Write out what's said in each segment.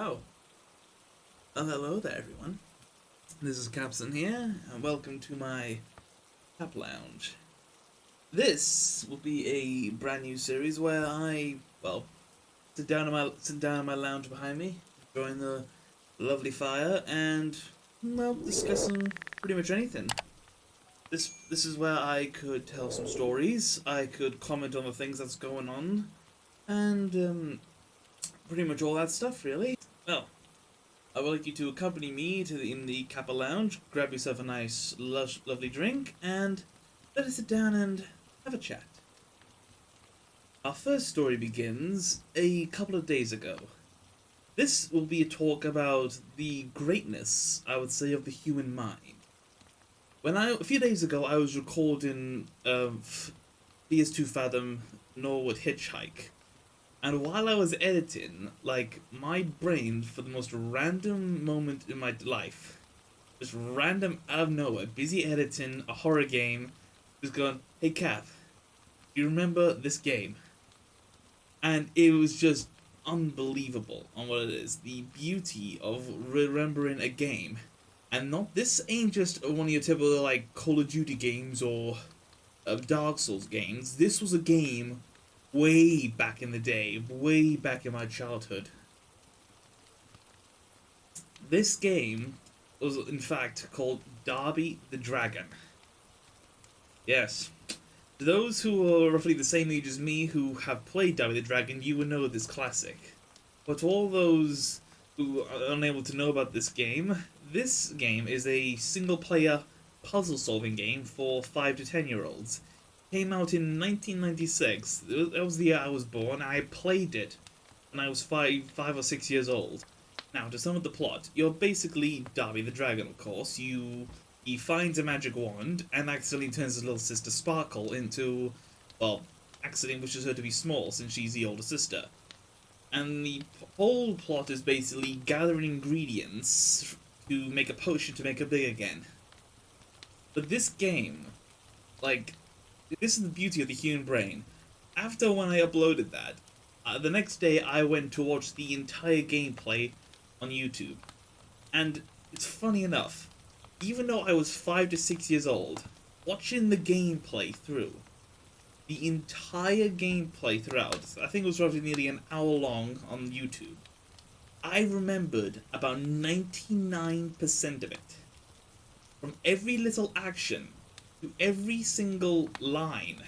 Oh, hello there, everyone. This is Capson here, and welcome to my Cap Lounge. This will be a brand new series where sit down in my lounge behind me, enjoying the lovely fire, and discussing pretty much anything. This is where I could tell some stories. I could comment on the things that's going on, and pretty much all that stuff, really. Well, I would like you to accompany me in the Kappa Lounge, grab yourself a nice, lovely drink, and let us sit down and have a chat. Our first story begins a couple of days ago. This will be a talk about the greatness, I would say, of the human mind. A few days ago, I was recording PS2 Fathom Norwood Hitchhike. And while I was editing, my brain, for the most random moment in my life, just random out of nowhere, busy editing a horror game, just going, "Hey Cap, you remember this game?" And it was just unbelievable on what it is. The beauty of remembering a game. And this ain't just one of your typical, Call of Duty games or Dark Souls games. This was a game way back in the day, way back in my childhood. This game was, in fact, called Darby the Dragon. Yes. To those who are roughly the same age as me who have played Darby the Dragon, you would know this classic. But to all those who are unable to know about this game is a single-player puzzle-solving game for 5 to 10-year-olds. Came out in 1996. That was the year I was born. I played it when I was 5 or 6 years old. Now, to sum up the plot, you're basically Darby the Dragon, of course. He finds a magic wand and accidentally turns his little sister Sparkle into, accidentally wishes her to be small since she's the older sister. And the whole plot is basically gathering ingredients to make a potion to make her big again. But this game, this is the beauty of the human brain. After when I uploaded that, the next day I went to watch the entire gameplay on YouTube. And it's funny enough, even though I was 5 to 6 years old, watching the gameplay through, the entire gameplay throughout, I think it was roughly nearly an hour long on YouTube, I remembered about 99% of it. From every little action to every single line.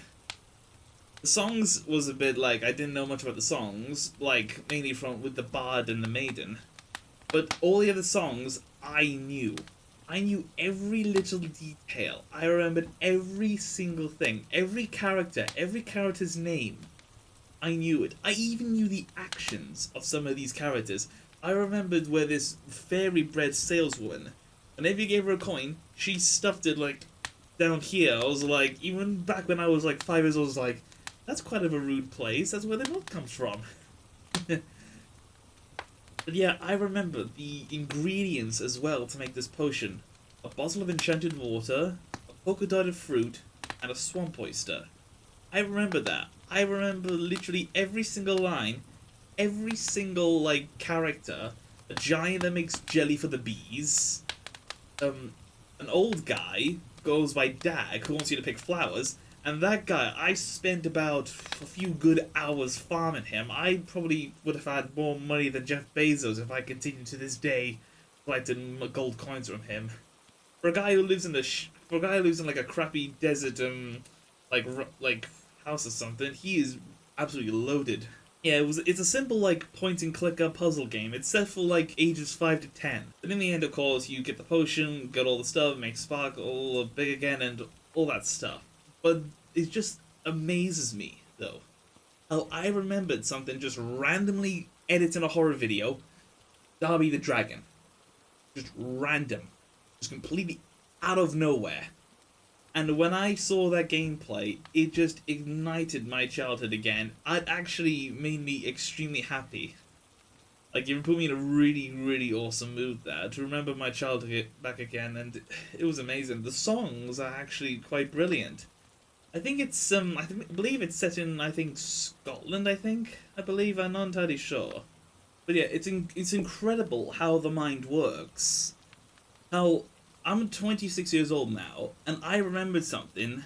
The songs was a bit I didn't know much about the songs, mainly with the Bard and the Maiden. But all the other songs I knew. I knew every little detail. I remembered every single thing. Every character's name. I knew it. I even knew the actions of some of these characters. I remembered where this fairy bread saleswoman, whenever you gave her a coin, she stuffed it down here. I was even back when I was 5 years old, I was that's quite of a rude place. That's where the milk comes from. But yeah, I remember the ingredients as well to make this potion. A bottle of enchanted water, a polka dotted fruit, and a swamp oyster. I remember that. I remember literally every single line, every single, character. A giant that makes jelly for the bees. An old guy goes by Dag who wants you to pick flowers, and that guy, I spent about a few good hours farming him. I probably would have had more money than Jeff Bezos if I continued to this day collecting gold coins from him. For a guy who lives in a crappy desert house or something, he is absolutely loaded. Yeah, it's a simple point and clicker puzzle game. It's set for ages 5 to 10. But in the end, of course, you get the potion, get all the stuff, make Sparkle big again, and all that stuff. But it just amazes me, though, how I remembered something just randomly editing a horror video, Darby the Dragon. Just random. Just completely out of nowhere. And when I saw that gameplay, it just ignited my childhood again. It actually made me extremely happy. It put me in a really, really awesome mood there to remember my childhood back again, and it was amazing. The songs are actually quite brilliant. I think it's I believe it's set in Scotland. I believe I'm not entirely sure. But yeah, it's incredible how the mind works. How I'm 26 years old now, and I remembered something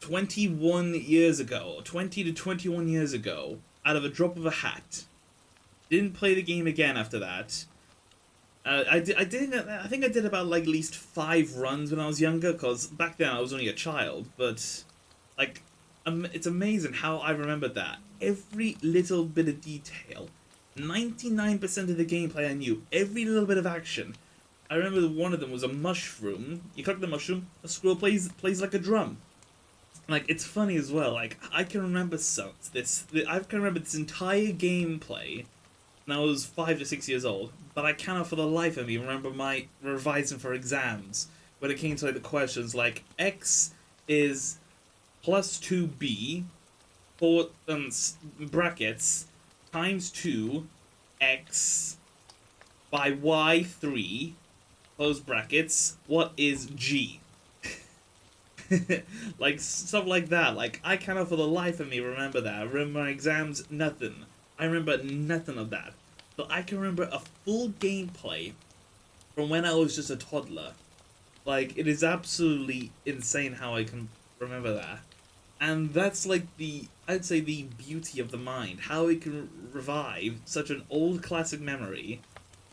21 years ago, 20 to 21 years ago, out of a drop of a hat. Didn't play the game again after that. I think I did about like at least 5 runs when I was younger, because back then I was only a child. But like, it's amazing how I remembered that. Every little bit of detail, 99% of the gameplay I knew. Every little bit of action. I remember one of them was a mushroom. You collect the mushroom, a squirrel plays like a drum. Like, it's funny as well. Like, I can remember this entire gameplay when I was 5 to 6 years old, but I cannot for the life of me remember my revising for exams when it came to like the questions like x is plus 2b for brackets times 2 x by y3 close brackets, what is g? Like, stuff like that. Like, I cannot for the life of me remember that. I remember my exams, nothing. I remember nothing of that. But I can remember a full gameplay from when I was just a toddler. Like, it is absolutely insane how I can remember that. And that's like I'd say the beauty of the mind. How it can revive such an old classic memory.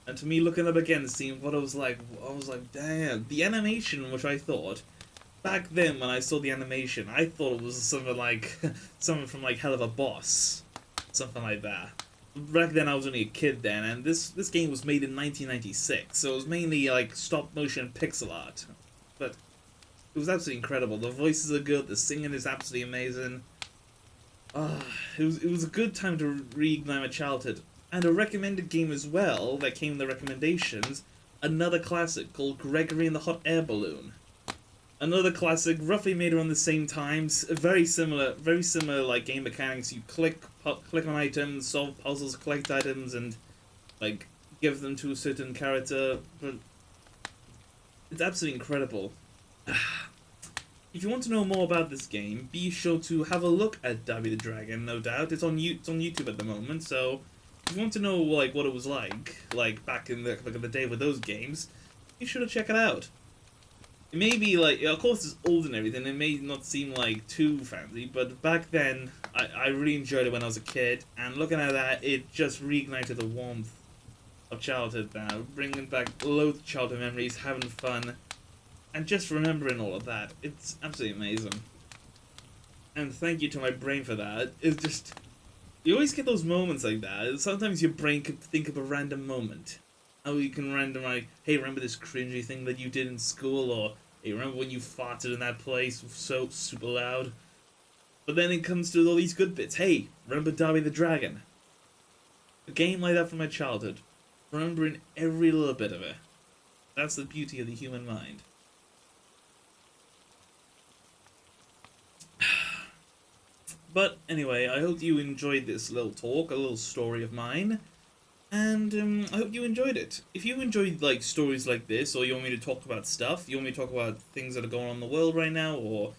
And to me, looking up again, seeing what I was like, damn. The animation, which I thought, back then when I saw the animation, I thought it was something like, something from like Hell of a Boss. Something like that. Back then I was only a kid then, and this game was made in 1996, so it was mainly like stop motion pixel art. But it was absolutely incredible. The voices are good, the singing is absolutely amazing. It was a good time to reignite my childhood. And a recommended game as well that came in the recommendations, another classic called Gregory and the Hot Air Balloon. Another classic, roughly made around the same times. Very similar like game mechanics. You click on items, solve puzzles, collect items, and like give them to a certain character. But it's absolutely incredible. If you want to know more about this game, be sure to have a look at Davy the Dragon. No doubt, it's on YouTube at the moment. So if you want to know like what it was like back in the day with those games, be sure to check it out. It may be like, of course it's old and everything, it may not seem like too fancy, but back then, I really enjoyed it when I was a kid, and looking at that, it just reignited the warmth of childhood now, bringing back loads of childhood memories, having fun, and just remembering all of that. It's absolutely amazing. And thank you to my brain for that. It's just, you always get those moments like that. Sometimes your brain could think of a random moment. How you can random like, hey, remember this cringy thing that you did in school, or hey, remember when you farted in that place so super loud? But then it comes to all these good bits. Hey, remember Davy the Dragon? A game like that from my childhood. Remembering every little bit of it. That's the beauty of the human mind. But anyway, I hope you enjoyed this little talk, a little story of mine. And I hope you enjoyed it. If you enjoyed like stories like this, or you want me to talk about stuff, you want me to talk about things that are going on in the world right now, or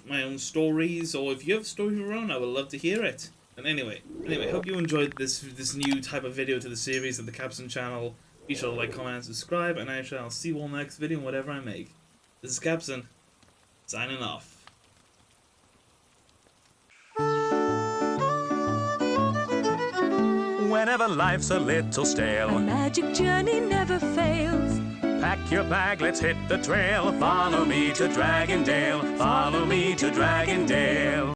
my own stories, or if you have a story of your own, I would love to hear it. And anyway, hope you enjoyed this new type of video to the series of the Capson channel. Be sure to like, comment, and subscribe, and I shall see you all next video in whatever I make. This is Capson, signing off. Whenever life's a little stale, a magic journey never fails. Pack your bag, let's hit the trail. Follow me to Dragondale. Follow me to Dragondale.